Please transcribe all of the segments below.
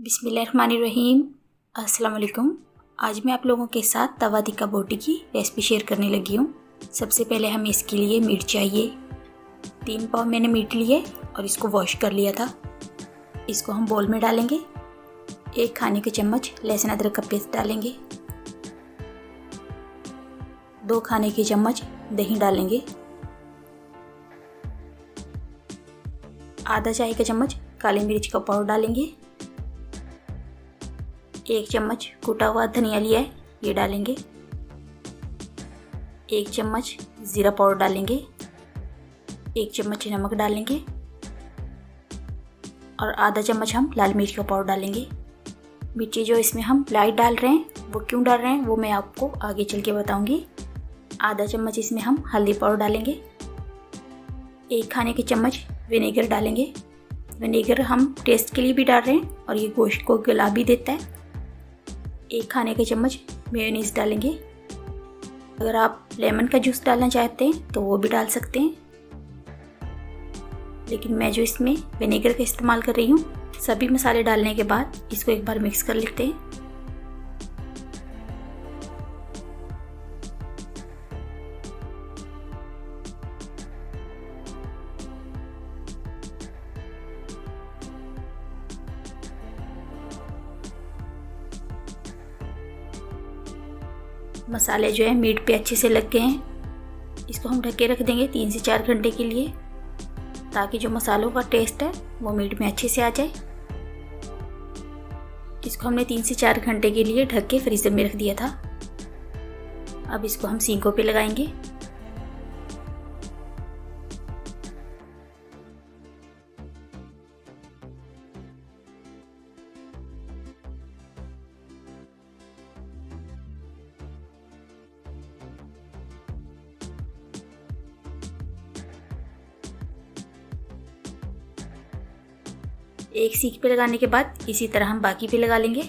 बिस्मिल्लाहिर्रहमानिर्रहीम। अस्सलाम वालेकुम। आज मैं आप लोगों के साथ तवा टिक्का बोटी की रेसिपी शेयर करने लगी हूँ। सबसे पहले हमें इसके लिए मीट चाहिए। 3 पाव मैंने मीट लिए और इसको वॉश कर लिया था। इसको हम बोल में डालेंगे। 1 खाने के चम्मच लहसुन अदरक का पेस्ट डालेंगे। 2 खाने के चम्मच दही डालेंगे। आधा चाय का चम्मच काली मिर्च का पाउडर डालेंगे। 1 चम्मच कूटा हुआ धनिया लिया है, ये डालेंगे। 1 चम्मच ज़ीरा पाउडर डालेंगे। 1 चम्मच नमक डालेंगे और आधा चम्मच हम लाल मिर्च का पाउडर डालेंगे। मिर्ची जो इसमें हम लाइट डाल रहे हैं वो क्यों डाल रहे हैं वो मैं आपको आगे चल के बताऊंगी। आधा चम्मच इसमें हम हल्दी पाउडर डालेंगे। 1 खाने के चम्मच विनेगर डालेंगे। विनेगर हम टेस्ट के लिए भी डाल रहे हैं और ये गोश्त को गला भी देता है। 1 खाने के चम्मच मेयोनीज डालेंगे। अगर आप लेमन का जूस डालना चाहते हैं तो वो भी डाल सकते हैं, लेकिन मैं जो इसमें विनेगर का इस्तेमाल कर रही हूँ। सभी मसाले डालने के बाद इसको एक बार मिक्स कर लेते हैं। मसाले जो है मीट पे अच्छे से लग गए हैं। इसको हम ढक के रख देंगे 3 से 4 घंटे के लिए, ताकि जो मसालों का टेस्ट है वो मीट में अच्छे से आ जाए। इसको हमने 3 से 4 घंटे के लिए ढक के फ्रीजर में रख दिया था। अब इसको हम सींकों पे लगाएंगे। एक सीख पे लगाने के बाद इसी तरह हम बाकी पे लगा लेंगे।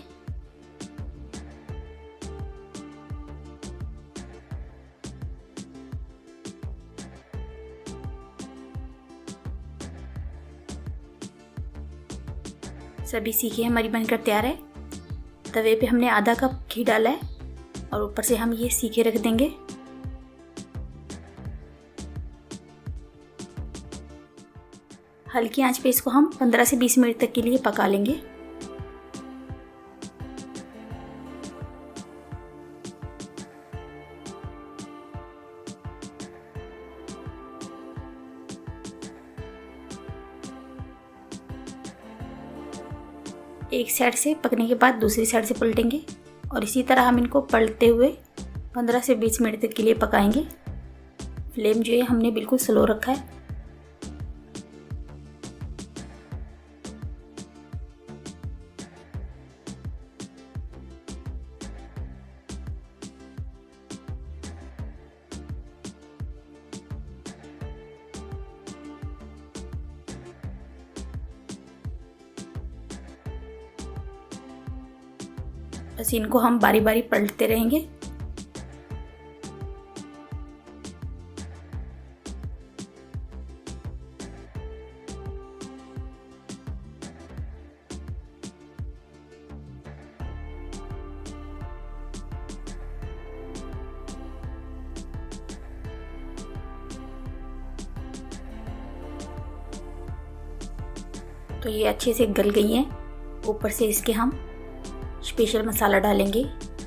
सभी सीखे हमारी बनकर तैयार है। तवे पे हमने आधा कप घी डाला है और ऊपर से हम ये सीखे रख देंगे। हल्की आंच पे इसको हम 15 से 20 मिनट तक के लिए पका लेंगे। एक साइड से पकने के बाद दूसरी साइड से पलटेंगे और इसी तरह हम इनको पलटते हुए 15 से 20 मिनट तक के लिए पकाएंगे। फ्लेम जो है हमने बिल्कुल स्लो रखा है। बस इनको हम बारी बारी पलटते रहेंगे। तो ये अच्छे से गल गई हैं। ऊपर से इसके हम स्पेशल मसाला डालेंगे।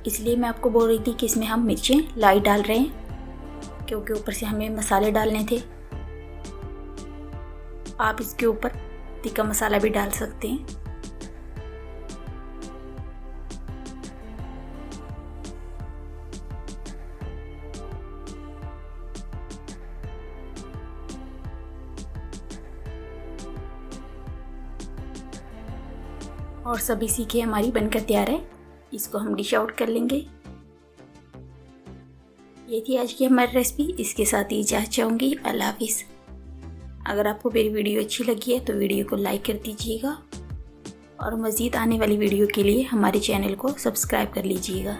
इसलिए मैं आपको बोल रही थी कि इसमें हम मिर्चें लाइट डाल रहे हैं, क्योंकि ऊपर से हमें मसाले डालने थे। आप इसके ऊपर तिक्का मसाला भी डाल सकते हैं। और सभी सीखे हमारी बनकर तैयार है। इसको हम डिश आउट कर लेंगे। ये थी आज की हमारी रेसिपी। इसके साथ ही इजाज़त चाहूँगी। अल्लाह हाफिज़। अगर आपको मेरी वीडियो अच्छी लगी है तो वीडियो को लाइक कर दीजिएगा और मज़ीद आने वाली वीडियो के लिए हमारे चैनल को सब्सक्राइब कर लीजिएगा।